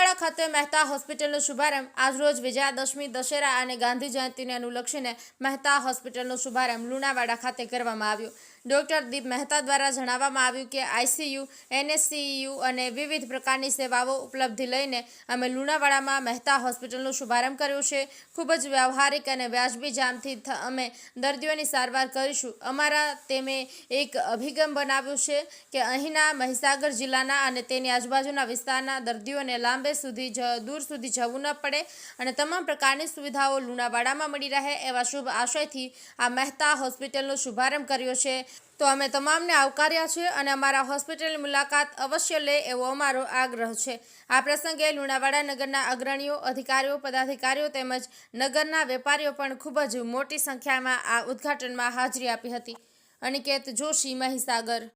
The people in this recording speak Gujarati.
લુણાવાડા ખાતે મહેતા હોસ્પિટલનો શુભારંભ આજરોજ વિજયાદશમી, દશેરા અને ગાંધી જયંતિને અનુલક્ષીને મહેતા હોસ્પિટલનો શુભારંભ લુણાવાડા ખાતે કરવામાં આવ્યો। ડોક્ટર દીપ મહેતા દ્વારા જણાવવામાં આવ્યું કે આઈસીયુ, એનએસસીયુ અને વિવિધ પ્રકારની સેવાઓ ઉપલબ્ધિ લઈને અમે લુણાવાડામાં મહેતા હોસ્પિટલનો શુભારંભ કર્યો છે। ખૂબ જ વ્યવહારિક અને વ્યાજબી જામથી અમે દર્દીઓની સારવાર કરીશું। અમારા તેમે એક અભિગમ બનાવ્યો છે કે અહીંના મહીસાગર જિલ્લાના અને તેની આજુબાજુના વિસ્તારના દર્દીઓને દૂર સુધી જવું ન પડે અને તમામ પ્રકારની સુવિધાઓ લુણાવાડામાં મળી રહે એવા શુભ આશયથી આ મહેતા હોસ્પિટલનો શુભારંભ કર્યો છે। તો અમે તમામને આવકાર્યા છે અને અમારા હોસ્પિટલની મુલાકાત અવશ્ય લે એવો અમારો આગ્રહ છે। આ પ્રસંગે લુણાવાડા નગરના અગ્રણીઓ, અધિકારીઓ, પદાધિકારીઓ તેમજ નગરના વેપારીઓ પણ ખૂબ જ મોટી સંખ્યામાં આ ઉદ્ઘાટનમાં હાજરી આપી હતી। અનિકેત જોશી, મહીસાગર।